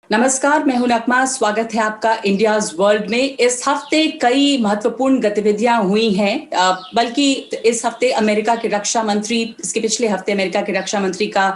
नमस्कार, मैं हूं नगमा। स्वागत है आपका इंडियाज वर्ल्ड में। इस हफ्ते कई महत्वपूर्ण गतिविधियां हुई हैं, बल्कि इस हफ्ते अमेरिका के रक्षा मंत्री, इसके पिछले हफ्ते अमेरिका के रक्षा मंत्री का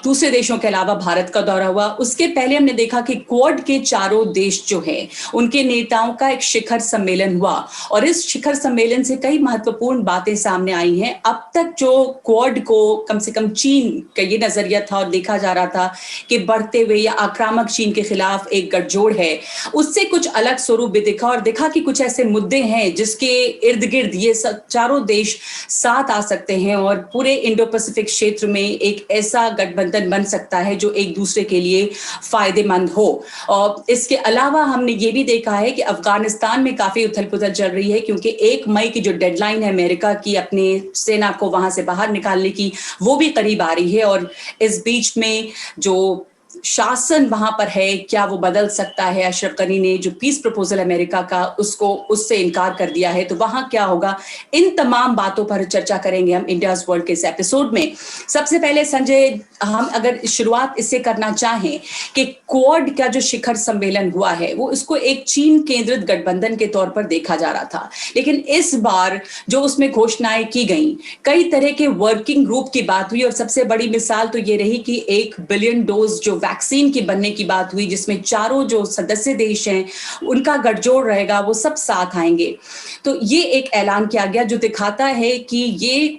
दूसरे देशों के अलावा भारत का दौरा हुआ। उसके पहले हमने देखा कि क्वाड के चारों देश जो हैं उनके नेताओं का एक शिखर सम्मेलन हुआ और इस शिखर सम्मेलन से कई महत्वपूर्ण बातें सामने आई हैं। अब तक जो क्वाड को कम से कम चीन का ये नजरिया था और देखा जा रहा था कि बढ़ते हुए या आक्रामक चीन के खिलाफ एक गठजोड़ है, उससे कुछ अलग स्वरूप भी दिखा और दिखा कि कुछ ऐसे मुद्दे हैं जिसके इर्द गिर्द ये चारों देश साथ आ सकते हैं और पूरे इंडो पैसिफिक क्षेत्र में एक ऐसा गठबंधन बन सकता है जो एक दूसरे के लिए फायदेमंद हो। और इसके अलावा हमने ये भी देखा है कि अफगानिस्तान में काफी उथल पुथल चल रही है, क्योंकि 1 मई की जो डेडलाइन है अमेरिका की अपने सेना को वहां से बाहर निकालने की, वो भी करीब आ रही है। और इस बीच में जो शासन वहां पर है, क्या वो बदल सकता है? अशरफ गनी ने जो पीस प्रपोजल अमेरिका का उससे इनकार कर दिया है, तो वहां क्या होगा? इन तमाम बातों पर चर्चा करेंगे हम इंडियाज वर्ल्ड के इस एपिसोड में। सबसे पहले संजय, हम अगर शुरुआत इससे करना चाहें कि क्वाड का जो शिखर सम्मेलन हुआ है वो इसको एक चीन केंद्रित गठबंधन के तौर पर देखा जा रहा था, लेकिन इस बार जो उसमें घोषणाएं की गई, कई तरह के वर्किंग ग्रुप की बात हुई और सबसे बड़ी मिसाल तो ये रही कि 1 बिलियन डोज जो वैक्सीन की बनने की बात हुई, जिसमें चारों जो सदस्य देश हैं उनका गठजोड़ रहेगा, वो सब साथ आएंगे। तो ये एक ऐलान किया गया जो दिखाता है कि ये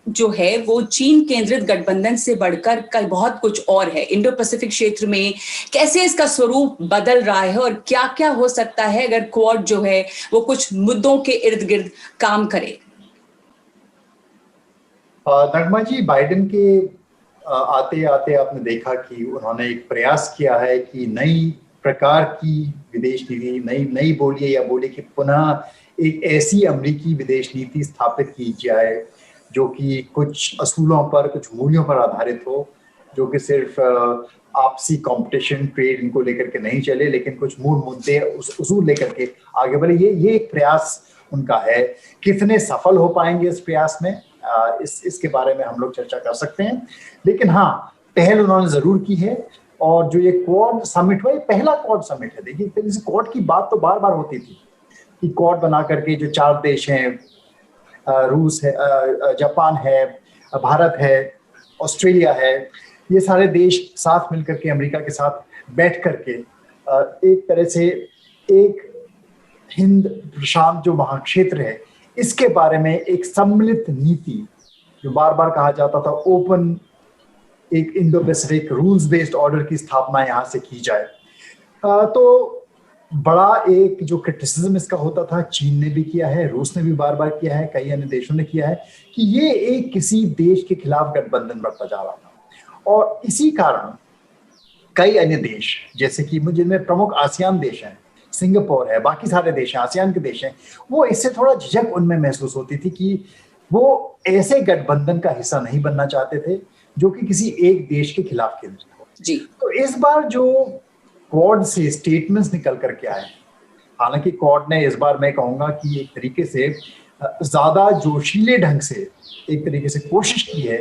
जो है वो चीन केंद्रित गठबंधन से बढ़कर कल बहुत कुछ और है। इंडो पैसिफिक क्षेत्र में कैसे इसका स्वरूप बदल रहा है और क्या क्या हो सकता है अगर क्वाड जो है वो कुछ मुद्दों के इर्द गिर्द काम करे। नगमा जी, बाइडेन के आते आते आपने देखा कि उन्होंने एक प्रयास किया है कि नई प्रकार की विदेश नीति, नई बोलिए या बोलिए कि पुनः एक ऐसी अमेरिकी विदेश नीति स्थापित की जाए जो कि कुछ असूलों पर, कुछ मूल्यों पर आधारित हो, जो कि सिर्फ आपसी कंपटीशन, ट्रेड इनको लेकर के नहीं चले, लेकिन कुछ मूल मुद्दे, उसूल लेकर के आगे बढ़े। ये एक प्रयास उनका है। कितने सफल हो पाएंगे इस प्रयास में, इसके बारे में हम लोग चर्चा कर सकते हैं। लेकिन हाँ, पहल उन्होंने जरूर की है। और जो ये क्वाड समिट हुआ, ये पहला क्वाड समिट है। देखिए, क्वाड की बात तो बार बार होती थी कि क्वाड बना करके जो 4 देश हैं, रूस है, जापान है, भारत है, ऑस्ट्रेलिया है, ये सारे देश साथ मिलकर के अमेरिका के साथ बैठ करके एक तरह से एक हिंद प्रशांत जो महाक्षेत्र है, इसके बारे में एक सम्मिलित नीति, जो बार बार कहा जाता था ओपन, एक Indo Pacific rules based order की स्थापना यहाँ से की जाए। तो बड़ा एक जो क्रिटिसिज्म इसका होता था, चीन ने भी किया है, रूस ने भी बार बार किया है, कई अन्य देशों ने किया है कि ये एक किसी देश के खिलाफ गठबंधन बढ़ता जा रहा था। और इसी कारण कई अन्य देश, जैसे कि जिनमें प्रमुख आसियान देश हैं, सिंगापुर है, बाकी सारे देश हैं, आसियान के देश हैं, वो इससे थोड़ा झिझक उनमें महसूस होती थी कि वो ऐसे गठबंधन का हिस्सा नहीं बनना चाहते थे जो कि किसी एक देश के खिलाफ केंद्रित हो। जी। तो इस बार जो क्वाड से स्टेटमेंट्स निकल करके आए, हालांकि क्वाड ने इस बार, मैं कहूंगा कि एक तरीके से ज्यादा जोशीले ढंग से एक तरीके से कोशिश की है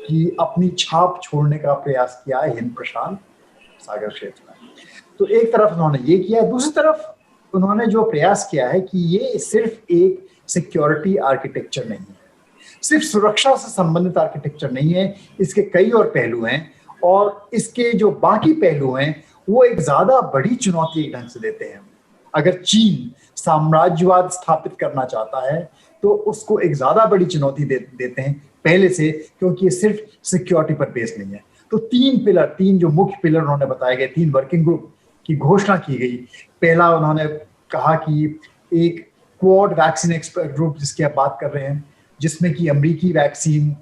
कि अपनी छाप छोड़ने का प्रयास किया है हिंद प्रशांत सागर क्षेत्र में। तो एक तरफ उन्होंने ये किया है, दूसरी तरफ उन्होंने जो प्रयास किया है कि ये सिर्फ एक सिक्योरिटी आर्किटेक्चर नहीं है, सिर्फ सुरक्षा से संबंधित आर्किटेक्चर नहीं है, इसके कई और पहलू हैं और इसके जो बाकी पहलू हैं वो एक ज्यादा बड़ी चुनौती एक ढंग से देते हैं। अगर चीन साम्राज्यवाद स्थापित करना चाहता है तो उसको एक ज्यादा बड़ी चुनौती देते हैं पहले से, क्योंकि ये सिर्फ सिक्योरिटी पर बेस नहीं है। तो 3 पिलर, 3 जो मुख्य पिलर उन्होंने बताए गए, 3 वर्किंग ग्रुप की घोषणा की गई। पहला उन्होंने कहा कि एक क्वाड वैक्सीन एक्सपर्ट ग्रुप, जिसकी आप बात कर रहे हैं, जिसमें कि अमेरिकी वैक्सीन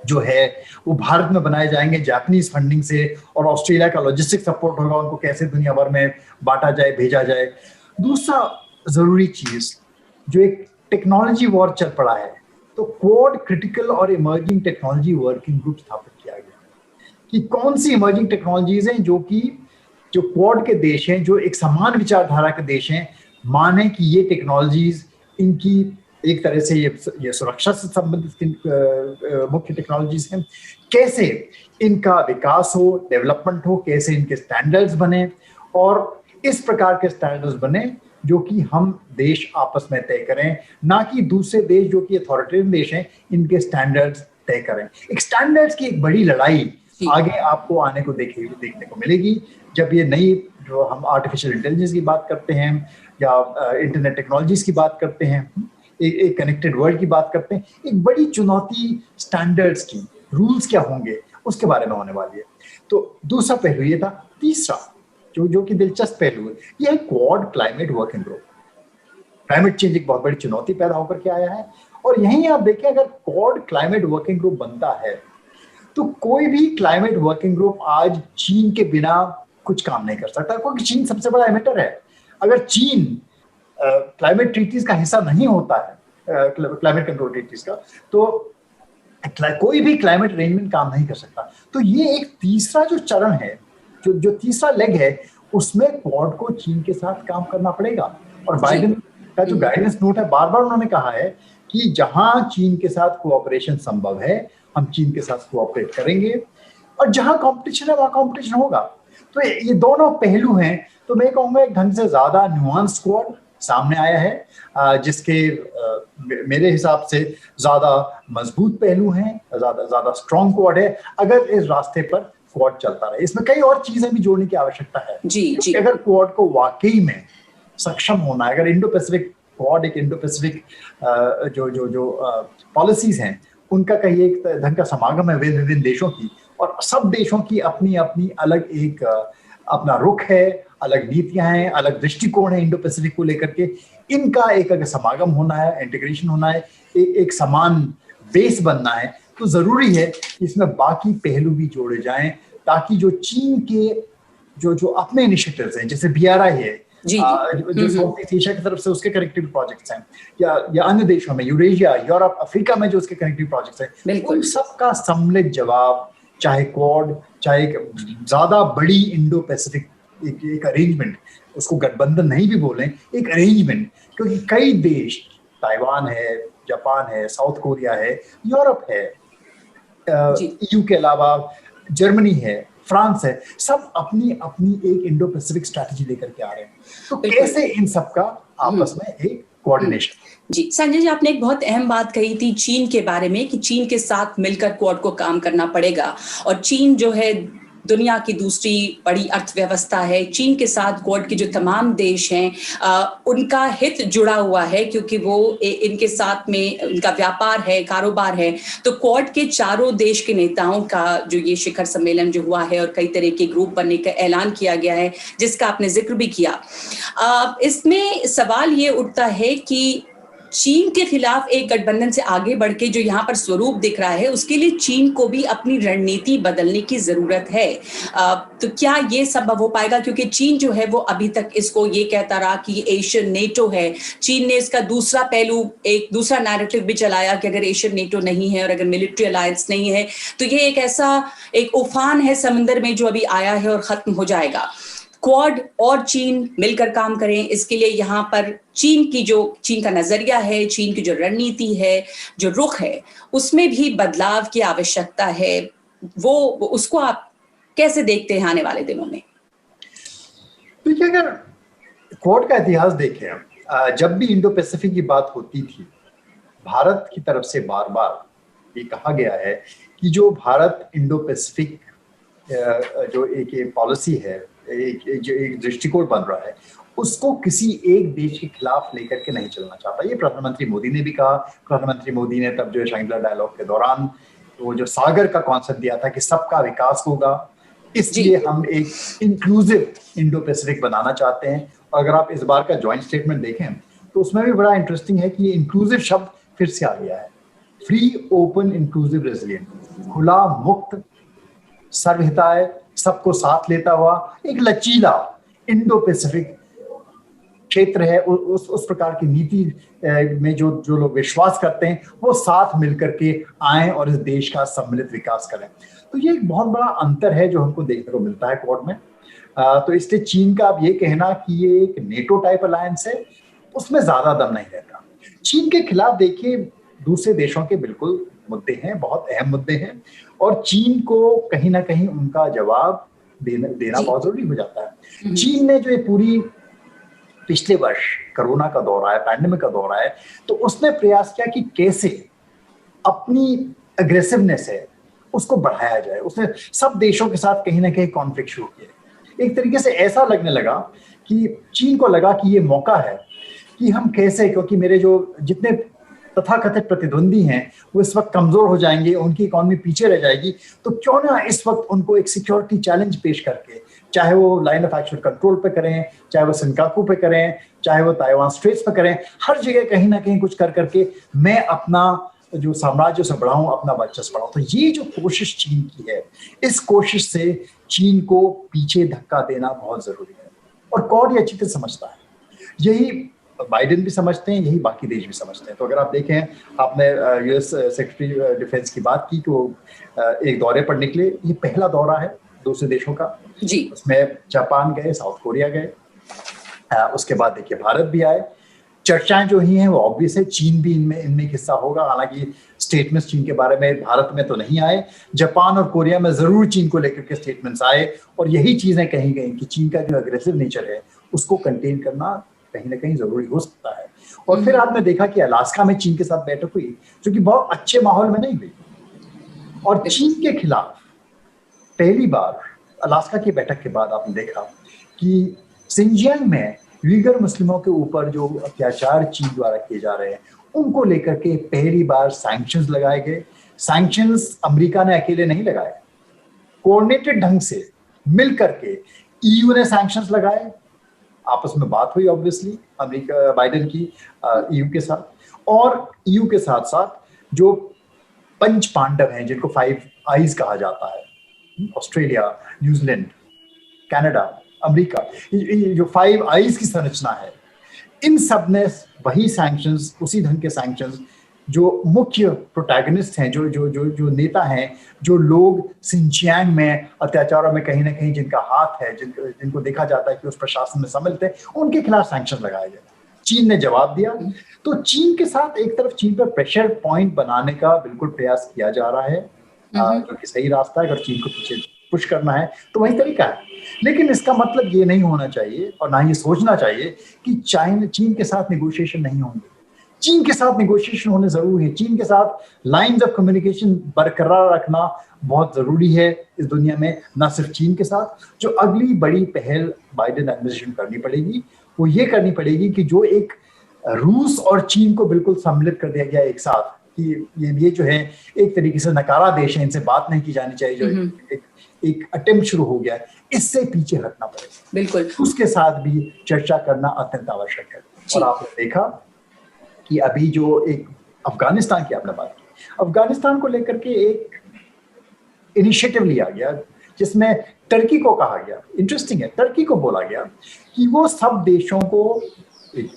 जो है वो भारत में बनाए जाएंगे जापानीज फंडिंग से, और ऑस्ट्रेलिया का लॉजिस्टिक सपोर्ट होगा, उनको कैसे दुनिया भर में बांटा जाए, भेजा जाए। दूसरा जरूरी चीज, जो एक टेक्नोलॉजी वॉर चल पड़ा है, तो क्वाड क्रिटिकल और इमर्जिंग टेक्नोलॉजी वर्किंग ग्रुप स्थापित किया गया कि कौन सी इमर्जिंग टेक्नोलॉजीज हैं जो क्वाड के देश हैं, जो एक समान विचारधारा के देश हैं, माने कि ये टेक्नोलॉजीज, इनकी एक तरह से ये सुरक्षा से संबंधित मुख्य टेक्नोलॉजीज हैं। कैसे इनका विकास हो, डेवलपमेंट हो, कैसे इनके स्टैंडर्ड्स बने, और इस प्रकार के स्टैंडर्ड्स बने जो कि हम देश आपस में तय करें, ना कि दूसरे देश जो कि अथॉरिटेरियन देश हैं इनके स्टैंडर्ड्स तय करें। एक स्टैंडर्ड्स की एक बड़ी लड़ाई आगे आपको आने को देखने को मिलेगी जब ये नई, जो हम आर्टिफिशियल इंटेलिजेंस की बात करते हैं या इंटरनेट टेक्नोलॉजीज की बात करते हैं, एक कनेक्टेड वर्ल्ड की बात करते हैं, एक बड़ी चुनौती स्टैंडर्ड्स की, रूल्स क्या होंगे उसके बारे में होने वाली है। तो दूसरा पहलू ये था। तीसरा जो कि दिलचस्प पहलू है, ये है quad climate working group. Climate change एक बहुत बड़ी चुनौती पैदा होकर के आया है, और यहीं आप देखें अगर क्वाड क्लाइमेट वर्किंग ग्रुप बनता है तो कोई भी क्लाइमेट वर्किंग ग्रुप आज चीन के बिना कुछ काम नहीं कर सकता, क्योंकि चीन सबसे बड़ा एमिटर है। अगर चीन क्लाइमेट ट्रीटीज का हिस्सा नहीं होता है, क्लाइमेट कंट्रोल ट्रीटीज का, तो कोई भी क्लाइमेट अरेंजमेंट काम नहीं कर सकता। तो ये एक तीसरा जो चरण है, जो तीसरा लेग है, उसमें क्वाड को चीन के साथ काम करना पड़ेगा। और बाइडेन का जो गाइडेंस नोट है, बार बार उन्होंने कहा है कि जहां चीन के साथ कोऑपरेशन संभव है हम चीन के साथ कोऑपरेट करेंगे, और जहां कंपटीशन है वहां कंपटीशन होगा। तो ये दोनों पहलू हैं। तो मैं कहूंगा एक ढंग से ज्यादा न्यूआंस क्वाड सामने आया है, जिसके मेरे हिसाब से ज्यादा मजबूत पहलू हैं, ज्यादा स्ट्रॉन्ग क्वाड है अगर इस रास्ते पर क्वाड चलता रहे। इसमें कई और चीजें भी जोड़ने की आवश्यकता है जी। अगर क्वाड को वाकई में सक्षम होना है, अगर इंडो पैसिफिक क्वाड, एक इंडो पैसिफिक जो पॉलिसीज हैं उनका कहीं एक ढंग का समागम है विभिन्न देशों की, और सब देशों की अपनी अपनी अलग एक अपना रुख है, अलग नीतियां हैं, अलग दृष्टिकोण है इंडो पैसिफिक को लेकर के। इनका एक अगर समागम होना है, इंटीग्रेशन होना है, एक समान बेस बनना है, तो जरूरी है कि इसमें बाकी पहलू भी जोड़े जाएं, ताकि जो चीन के जो अपने इनिशिएटिव्स हैं, जैसे BRI है जो साउथ ईस्ट एशिया की तरफ से उसके कनेक्टिव प्रोजेक्ट्स हैं, या अन्य देशों में, यूरेशिया, यूरोप, अफ्रीका में जो उसके कनेक्टिव प्रोजेक्ट्स हैं, उन सबका सम्मिलित जवाब, चाहे क्वाड, चाहे एक ज्यादा बड़ी इंडो पैसिफिक एक अरेंजमेंट, उसको गठबंधन नहीं भी बोलें, एक अरेंजमेंट, क्योंकि कई देश, ताइवान है, जापान है, साउथ कोरिया है, यूरोप है, EU के अलावा जर्मनी है, फ्रांस है, सब अपनी अपनी एक इंडो पैसिफिक स्ट्रैटेजी लेकर के आ रहे हैं। तो कैसे इन सबका आपस में एक कोऑर्डिनेशन। जी संजय जी, आपने एक बहुत अहम बात कही थी चीन के बारे में कि चीन के साथ मिलकर क्वाड को काम करना पड़ेगा, और चीन जो है दुनिया की दूसरी बड़ी अर्थव्यवस्था है। चीन के साथ क्वाड के जो तमाम देश हैं उनका हित जुड़ा हुआ है, क्योंकि वो इनके साथ में उनका व्यापार है, कारोबार है। तो क्वाड के चारों देश के नेताओं का जो ये शिखर सम्मेलन जो हुआ है, और कई तरह के ग्रुप बनने का ऐलान किया गया है, जिसका आपने जिक्र भी किया, इसमें सवाल ये उठता है कि चीन के खिलाफ एक गठबंधन से आगे बढ़ के जो यहाँ पर स्वरूप दिख रहा है, उसके लिए चीन को भी अपनी रणनीति बदलने की जरूरत है। तो क्या ये संभव हो पाएगा? क्योंकि चीन जो है वो अभी तक इसको ये कहता रहा कि एशियन नेटो है। चीन ने इसका दूसरा पहलू, एक दूसरा नैरेटिव भी चलाया कि अगर एशियन नेटो नहीं है और अगर मिलिट्री अलायंस नहीं है तो ये एक ऐसा एक उफान है समंदर में जो अभी आया है और खत्म हो जाएगा। क्वाड और चीन मिलकर काम करें, इसके लिए यहाँ पर चीन का नजरिया है, चीन की जो रणनीति है, जो रुख है, उसमें भी बदलाव की आवश्यकता है। वो उसको आप कैसे देखते हैं आने वाले दिनों में? देखिए, अगर क्वाड का इतिहास देखें, जब भी इंडो पैसिफिक की बात होती थी, भारत की तरफ से बार बार ये कहा गया है कि जो भारत इंडो पैसिफिक जो एक पॉलिसी है, एक दृष्टिकोण बन रहा है, उसको किसी एक देश के खिलाफ लेकर के नहीं चलना चाहता। ये प्रधानमंत्री मोदी ने भी कहा। प्रधानमंत्री मोदी ने तब जो शंघाई डायलॉग के दौरान वो जो सागर का कॉन्सेप्ट दिया था कि सबका विकास होगा, इसलिए हम एक इंक्लूसिव इंडो पैसिफिक बनाना चाहते हैं। और अगर आप इस बार का जॉइंट स्टेटमेंट देखें तो उसमें भी बड़ा इंटरेस्टिंग है कि ये इंक्लूसिव शब्द फिर से आ गया है। फ्री, ओपन, इंक्लूसिव, रेजिलिएंट, खुला, मुक्त, सर्वहिताय, सबको साथ लेता हुआ एक लचीला इंडो पैसिफिक क्षेत्र है। उस प्रकार की नीति में जो लोग विश्वास करते हैं वो साथ मिलकर के आए और इस देश का सम्मिलित विकास करें। तो ये एक बहुत बड़ा अंतर है जो हमको देखने को मिलता है क्वाड में। तो इसलिए चीन का अब ये कहना कि ये एक नेटो टाइप अलायंस है, उसमें ज्यादा दम नहीं रहता। चीन के खिलाफ देखिए दूसरे देशों के बिल्कुल मुद्दे हैं, बहुत अहम मुद्दे हैं, और चीन को कहीं ना कहीं उनका जवाब देना बहुत जरूरी हो जाता है। चीन ने जो ये पूरी पिछले वर्ष कोरोना का दौर आया, पैंडेमिक का दौर आया, तो उसने प्रयास किया कि कैसे अपनी अग्रेसिवनेस है उसको बढ़ाया जाए। उसने सब देशों के साथ कहीं ना कहीं कॉन्फ्लिक्ट शुरू किया। एक तरीके से ऐसा लगने लगा कि चीन को लगा कि ये मौका है कि हम कैसे, क्योंकि मेरे जो जितने तथाकथित प्रतिद्वंदी हैं वो इस वक्त कमजोर हो जाएंगे, उनकी इकोनॉमी पीछे रह जाएगी, तो क्यों ना इस वक्त उनको एक सिक्योरिटी चैलेंज पेश करके, चाहे वो लाइन ऑफ एक्चुअल कंट्रोल पे करें, चाहे वो सिनकाकू पे करें, चाहे वो ताइवान स्ट्रेट्स पे करें, हर जगह कहीं ना कहीं कुछ कर करके मैं अपना जो साम्राज्य से बढ़ाऊं, अपना वर्चस्व बढ़ाऊं। तो ये जो कोशिश चीन की है, इस कोशिश से चीन को पीछे धक्का देना बहुत जरूरी है, और क्वाड ये अच्छी तरह समझता है। यही बाइडेन भी समझते हैं, यही बाकी देश भी समझते हैं। तो अगर आप देखें, आपने यूएस सेक्रेटरी डिफेंस की बात की कि वो एक दौरे पर निकले, ये पहला दौरा है दूसरे देशों का जी। उसमें जापान गए, साउथ कोरिया गए, उसके बाद देखिए भारत भी आए। चर्चाएं जो ही हैं वो ऑब्वियस है, चीन भी इनमें हिस्सा होगा। हालांकि स्टेटमेंट्स चीन के बारे में भारत में तो नहीं आए, जापान और कोरिया में जरूर चीन को लेकर के स्टेटमेंट्स आए, और यही चीजें कही गई कि चीन का जो अग्रेसिव नेचर है उसको कंटेन करना कहीं ना कहीं जरूरी हो सकता है। और फिर आपने देखा कि अलास्का में चीन के साथ बैठक हुई, जो कि बहुत अच्छे माहौल में नहीं हुई, और चीन के खिलाफ पहली बार अलास्का की बैठक के बाद आपने देखा कि सिंजियांग में उइगर मुस्लिमों के ऊपर जो अत्याचार चीन द्वारा किए जा रहे हैं उनको लेकर के पहली बार सैंक्शंस लगाए गए। सैंक्शंस अमेरिका ने अकेले नहीं लगाए, कोऑर्डिनेटेड ढंग से मिल करके ईयू ने सैंक्शंस लगाए। आपस में बात हुई ऑब्वियसली अमेरिका बाइडेन की ईयू के साथ, और ईयू के साथ साथ जो पंच पांडव हैं जिनको 5 आईज कहा जाता है, ऑस्ट्रेलिया, न्यूजीलैंड, कनाडा, अमेरिका, जो 5 आईज की संरचना है, इन सब ने वही सैंक्शंस, उसी ढंग के सैंक्शंस, जो मुख्य प्रोटैगनिस्ट हैं, जो नेता हैं, जो लोग सिंचियांग में अत्याचारों में कहीं ना कहीं जिनका हाथ है, जिनको देखा जाता है कि उस प्रशासन में सम्मिलित है, उनके खिलाफ सैंक्शन लगाए गए। चीन ने जवाब दिया। तो चीन के साथ एक तरफ चीन पर प्रेशर पॉइंट बनाने का बिल्कुल प्रयास किया जा रहा है, जो कि सही रास्ता है। अगर चीन को पीछे पुश करना है तो वही तरीका है, लेकिन इसका मतलब ये नहीं होना चाहिए और ना ये सोचना चाहिए कि चीन के साथ नेगोशिएशन नहीं होंगे। चीन के साथ नेगोशिएशन होने जरूरी है। चीन के साथ लाइंस ऑफ कम्युनिकेशन बरकरार रखना बहुत जरूरी है इस दुनिया में। ना सिर्फ चीन के साथ, जो अगली बड़ी पहल बाइडेन एडमिनिस्ट्रेशन करनी पड़ेगी वो ये करनी पड़ेगी कि जो एक रूस और चीन को बिल्कुल सम्मिलित कर दिया गया एक साथ, कि ये जो है एक तरीके से नकारा देश है, इनसे बात नहीं की जानी चाहिए, जो एक अटेम्प्ट शुरू हो गया है, इससे पीछे हटना पड़ेगा। बिल्कुल उसके साथ भी चर्चा करना अत्यंत आवश्यक है। और आपने देखा कि अभी जो एक अफगानिस्तान की आपने बात की, अफगानिस्तान को लेकर के एक इनिशिएटिव लिया गया जिसमें टर्की को कहा गया, इंटरेस्टिंग है, टर्की को बोला गया कि वो सब देशों को,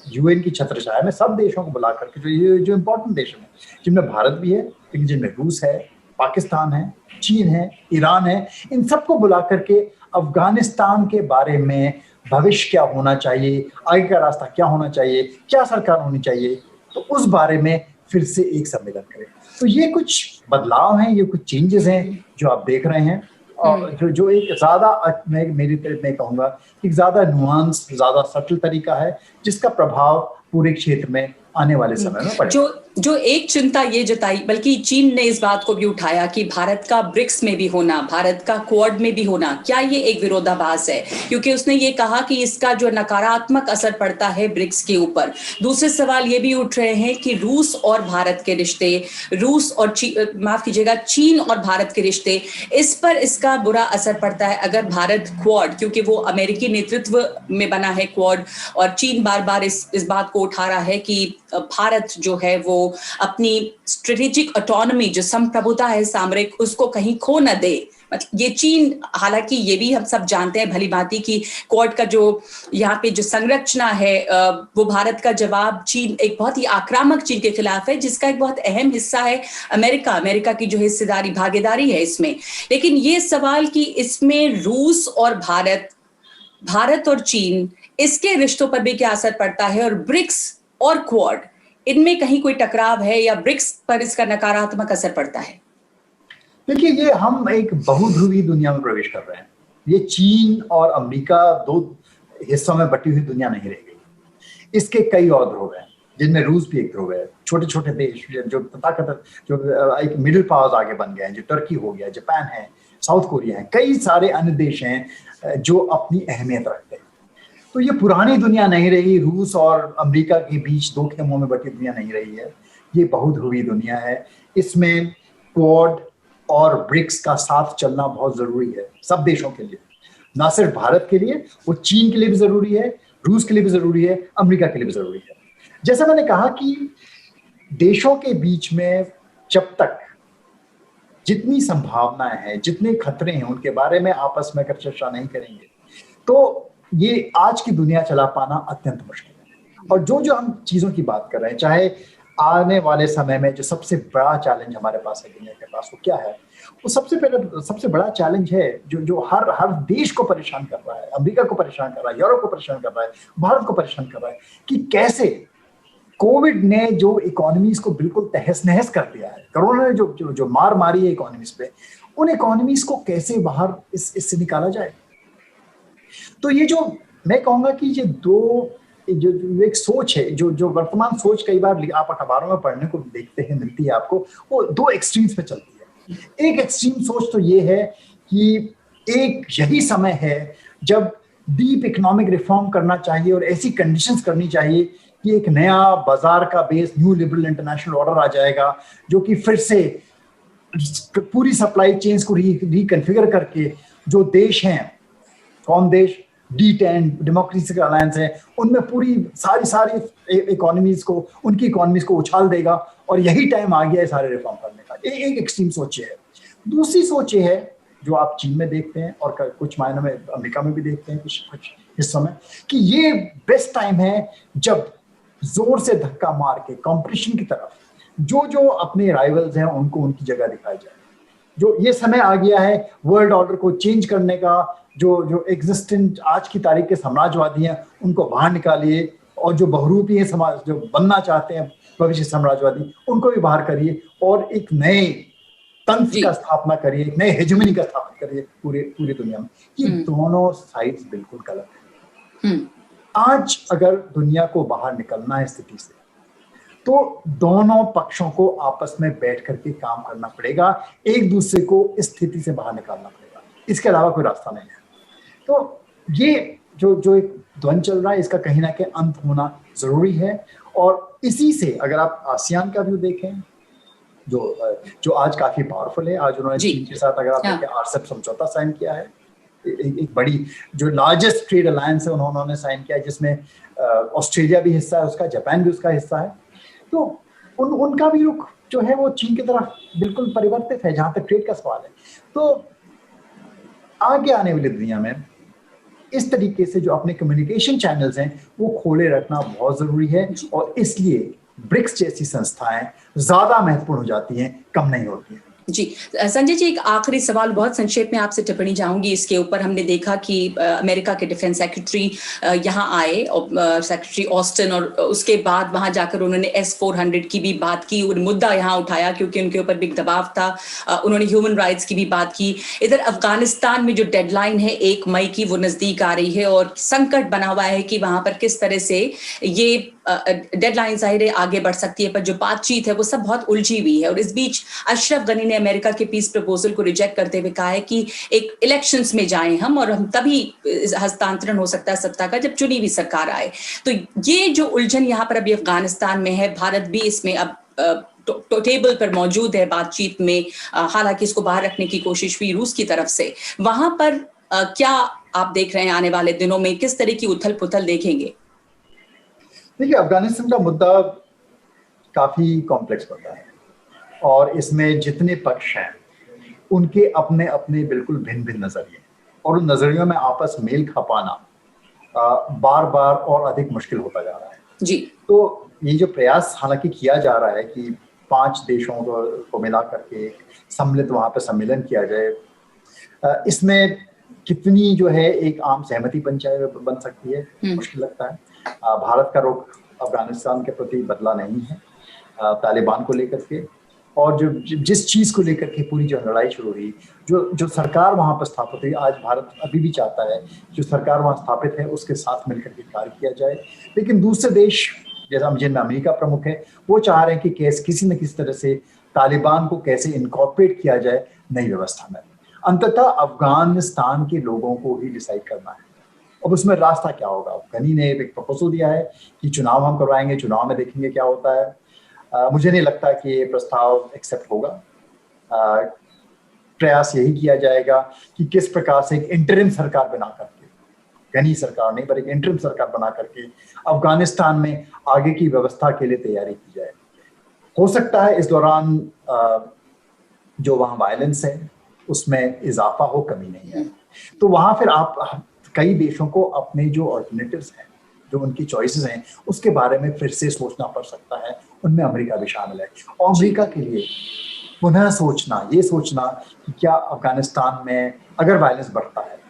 यूएन की छत्रछाया में सब देशों को बुला करके, जो इंपॉर्टेंट देश हैं जिनमें भारत भी है, लेकिन जिनमें रूस है, पाकिस्तान है, चीन है, ईरान है, इन सबको बुला करके अफगानिस्तान के बारे में भविष्य क्या होना चाहिए, आगे का रास्ता क्या होना चाहिए, क्या सरकार होनी चाहिए, तो उस बारे में फिर से एक सम्मेलन करें। तो ये कुछ बदलाव हैं, ये कुछ चेंजेस हैं जो आप देख रहे हैं, और जो एक ज्यादा, मेरी तरफ मैं कहूंगा एक ज्यादा नुआंस, ज्यादा सटल तरीका है, जिसका प्रभाव पूरे क्षेत्र में आने वाले समय में पड़ेगा। जो एक चिंता ये जताई, बल्कि चीन ने इस बात को भी उठाया कि भारत का ब्रिक्स में भी होना, भारत का क्वाड में भी होना, क्या ये एक विरोधाभास है? क्योंकि उसने ये कहा कि इसका जो नकारात्मक असर पड़ता है ब्रिक्स के ऊपर। दूसरे सवाल ये भी उठ रहे हैं कि रूस और भारत के रिश्ते, रूस और माफ कीजिएगा, चीन और भारत के रिश्ते, इस पर इसका बुरा असर पड़ता है अगर भारत क्वाड, क्योंकि वो अमेरिकी नेतृत्व में बना है क्वाड, और चीन बार बार इस बात को उठा रहा है कि भारत जो है वो अपनी स्ट्रेटेजिक ऑटोनॉमी, जो संप्रभुता है सामरिक, उसको कहीं खो न दे। मतलब ये चीन, हालांकि ये भी हम सब जानते हैं भली भांति कि क्वाड का जो यहाँ पे जो संरचना है, वो भारत का जवाब चीन, एक बहुत ही आक्रामक चीन के खिलाफ है, जिसका एक बहुत अहम हिस्सा है अमेरिका की जो हिस्सेदारी, भागीदारी है इसमें। लेकिन ये सवाल कि इसमें रूस और भारत और चीन, इसके रिश्तों पर भी क्या असर पड़ता है, और ब्रिक्स और क्वाड, इनमें कहीं कोई टकराव है या ब्रिक्स पर इसका नकारात्मक असर पड़ता है? देखिए, ये हम एक बहुध्रुवी दुनिया में प्रवेश कर रहे हैं। ये चीन और अमेरिका दो हिस्सों में बटी हुई दुनिया नहीं रह गई। इसके कई और ध्रुव हैं, जिनमें रूस भी एक ध्रुव है। छोटे छोटे देश जो तथाकथित जो एक मिडिल पावर्स आगे बन गए हैं, जो टर्की हो गया, जापान है, साउथ कोरिया है, कई सारे अन्य देश हैं जो अपनी अहमियत रखते हैं। तो ये पुरानी दुनिया नहीं रही, रूस और अमेरिका के बीच दो खेमों में बटी दुनिया नहीं रही है। ये बहुध्रुवी दुनिया है। इसमें क्वाड और ब्रिक्स का साथ चलना बहुत जरूरी है सब देशों के लिए, ना सिर्फ भारत के लिए, वो चीन के लिए भी जरूरी है, रूस के लिए भी जरूरी है, अमेरिका के लिए भी जरूरी है। जैसा मैंने कहा कि देशों के बीच में जब तक जितनी संभावनाएं हैं, जितने खतरे हैं, उनके बारे में आपस में अगर चर्चा नहीं करेंगे तो ये आज की दुनिया चला पाना अत्यंत मुश्किल है। और जो जो हम चीजों की बात कर रहे हैं, चाहे आने वाले समय में जो सबसे बड़ा चैलेंज हमारे पास है दुनिया के पास, वो क्या है? वो सबसे बड़ा चैलेंज है जो हर देश को परेशान कर रहा है, अमेरिका को परेशान कर रहा है, यूरोप को परेशान कर रहा है, भारत को परेशान कर रहा है, कि कैसे कोविड ने जो इकोनॉमीज को बिल्कुल तहस नहस कर दिया है, कोरोना ने जो मार मारी है इकोनॉमीज पे, उन इकोनॉमीज को कैसे बाहर इससे निकाला जाए। तो ये जो मैं कहूंगा कि ये जो एक सोच है, जो वर्तमान सोच कई बार आप अखबारों में पढ़ने को देखते हैं, मिलती है आपको, वो दो एक्सट्रीम्स पे चलती है। एक एक्सट्रीम सोच तो ये है कि एक यही समय है जब डीप इकोनॉमिक रिफॉर्म करना चाहिए और ऐसी कंडीशंस करनी चाहिए कि एक नया बाजार का base, new liberal international order आ जाएगा, जो कि फिर से पूरी सप्लाई चेन्स को रिकन्फिगर करके जो देश हैं, कौन देश, D10 डेमोक्रेसी अलायंस है, उनमें पूरी सारी इकोनॉमीज को, उनकी इकोनॉमीज को उछाल देगा। और यही टाइम आ गया है सारे रिफॉर्म करने का। एक एक्सट्रीम सोच है। दूसरी सोच ये है जो आप चीन में देखते हैं और कुछ मायनों में अमेरिका में भी देखते हैं, कुछ हिस्सों में, कि ये बेस्ट टाइम है जब जोर से धक्का मार के कंपटीशन की तरफ जो अपने राइवल्स हैं उनको उनकी जगह दिखाई जाए। जो ये समय आ गया है वर्ल्ड ऑर्डर को चेंज करने का, जो एग्जिस्टेंट आज की तारीख के साम्राज्यवादी हैं उनको बाहर निकालिए, और जो बहुरूपी है समाज, जो बनना चाहते हैं भविष्य साम्राज्यवादी, उनको भी बाहर करिए और एक नए तंत्र का स्थापना करिए, एक नए हेजेमनी का स्थापना करिए पूरी दुनिया में। ये दोनों साइड्स बिल्कुल गलत है। आज अगर दुनिया को बाहर निकलना है स्थिति से, तो दोनों पक्षों को आपस में बैठ करके काम करना पड़ेगा, एक दूसरे को इस स्थिति से बाहर निकालना पड़ेगा, इसके अलावा कोई रास्ता नहीं है। तो ये जो एक द्वंद्व चल रहा है, इसका कहीं ना कहीं अंत होना जरूरी है। और इसी से अगर आप आसियान का व्यू देखें, जो आज काफी पावरफुल है, आज उन्होंने चीन के साथ अगर आप देखें RCEP समझौता साइन किया है, एक बड़ी जो लार्जेस्ट ट्रेड अलायंस है उन्होंने साइन किया है, जिसमें ऑस्ट्रेलिया भी हिस्सा है उसका, जापान भी उसका हिस्सा है। तो उनका भी रुख जो है वो चीन की तरफ बिल्कुल परिवर्तित है जहां तक ट्रेड का सवाल है। तो आगे आने वाली दुनिया में इस तरीके से जो अपने कम्युनिकेशन चैनल्स हैं वो खोले रखना बहुत जरूरी है, और इसलिए ब्रिक्स जैसी संस्थाएं ज्यादा महत्वपूर्ण हो जाती हैं, कम नहीं होती हैं। जी संजय जी, एक आखिरी सवाल, बहुत संक्षेप में आपसे टिप्पणी चाहूंगी इसके ऊपर। हमने देखा कि अमेरिका के डिफेंस सेक्रेटरी यहाँ आए, सेक्रेटरी ऑस्टिन, और उसके बाद वहां जाकर उन्होंने S-400 की भी बात की और मुद्दा यहाँ उठाया क्योंकि उनके ऊपर बिग दबाव था। उन्होंने ह्यूमन राइट्स की भी बात की। इधर अफगानिस्तान में जो डेडलाइन है 1 मई की, वो नजदीक आ रही है और संकट बना हुआ है कि वहां पर किस तरह से ये डेडलाइन जाहिर है आगे बढ़ सकती है, पर जो बातचीत है वो सब बहुत उलझी हुई है। और इस बीच अशरफ गनी ने अमेरिका के पीस प्रपोजल को रिजेक्ट करते हुए कहा है कि एक इलेक्शंस में जाएं हम, और हम तभी हस्तांतरण हो सकता है सत्ता का जब चुनी हुई सरकार आए। तो ये जो उलझन यहाँ पर अभी अफगानिस्तान में है, भारत भी इसमें अब टेबल पर मौजूद है बातचीत में, हालांकि इसको बाहर रखने की कोशिश हुई रूस की तरफ से। वहां पर क्या आप देख रहे हैं आने वाले दिनों में, किस तरह की उथल पुथल देखेंगे? देखिए, अफगानिस्तान का मुद्दा काफी कॉम्प्लेक्स मुद्दा है और इसमें जितने पक्ष हैं उनके अपने अपने बिल्कुल भिन्न भिन्न नजरिए, और उन नजरियों में आपस मेल खा पाना बार बार और अधिक मुश्किल होता जा रहा है जी। तो ये जो प्रयास हालांकि किया जा रहा है कि 5 देशों को मिला करके सम्मिलित वहां पर सम्मेलन किया जाए, इसमें कितनी जो है एक आम सहमति बन सकती है, मुश्किल लगता है। भारत का रुख अफगानिस्तान के प्रति बदला नहीं है तालिबान को लेकर के। और जो जिस चीज को लेकर के पूरी जो लड़ाई शुरू हुई, जो सरकार वहां पर स्थापित हुई, आज भारत अभी भी चाहता है जो सरकार वहां स्थापित है उसके साथ मिलकर के कार्य किया जाए। लेकिन दूसरे देश जैसा जिनमें अमेरिका प्रमुख है, वो चाह रहे हैं कि किसी न किसी तरह से तालिबान को कैसे इनकॉर्पोरेट किया जाए नई व्यवस्था में। अंततः अफगानिस्तान के लोगों को ही डिसाइड करना है। अब उसमें रास्ता क्या होगा? गनी ने एक प्रपोजल दिया है कि चुनाव हम करवाएंगे, चुनाव में देखेंगे क्या होता है। मुझे नहीं लगता कि ये प्रस्ताव एक्सेप्ट होगा। प्रयास यही किया जाएगा कि किस प्रकार से एक इंटरिम सरकार बना करके, गनी सरकार नहीं पर एक इंटरिम सरकार बना करके अफगानिस्तान में आगे की व्यवस्था के लिए तैयारी की जाए। हो सकता है इस दौरान जो वहाँ वायलेंस है उसमें इजाफा हो, कमी नहीं है। तो वहाँ फिर आप कई देशों को अपने जो अल्टरनेटिव्स हैं, जो उनकी चॉइसेस हैं, उसके बारे में फिर से सोचना पड़ सकता है। उनमें अमेरिका भी शामिल है। और अमेरिका के लिए पुनः सोचना, ये सोचना कि क्या अफगानिस्तान में अगर वायलेंस बढ़ता है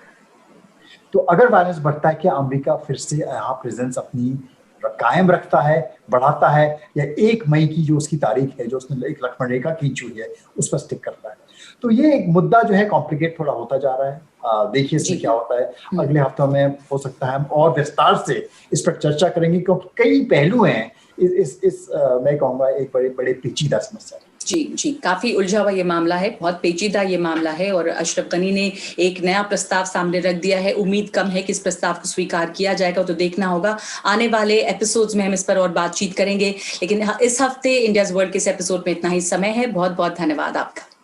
तो क्या अमेरिका फिर से यहाँ प्रेजेंस अपनी कायम रखता है, बढ़ाता है, या 1 मई की जो उसकी तारीख है, जो उसने एक लक्ष्मण रेखा खींची हुई है, उस पर स्टिक करता है। तो ये एक मुद्दा जो है कॉम्प्लिकेट थोड़ा होता जा रहा है। देखिए इसमें क्या होता है। अगले हफ्तों में हो सकता है हम और विस्तार से इस पर चर्चा करेंगे, क्योंकि कई पहलू हैं इस मैं कहूँगा एक बड़े पेचीदा समस्या। जी, काफी उलझा हुआ ये मामला है, बहुत पेचीदा ये मामला है, और अशरफ गनी ने एक नया प्रस्ताव सामने रख दिया है। उम्मीद कम है कि इस प्रस्ताव को स्वीकार किया जाएगा, तो देखना होगा। आने वाले एपिसोड्स में हम इस पर और बातचीत करेंगे, लेकिन इस हफ्ते इंडियाज वर्ल्ड के इस एपिसोड में इतना ही समय है। बहुत बहुत धन्यवाद आपका।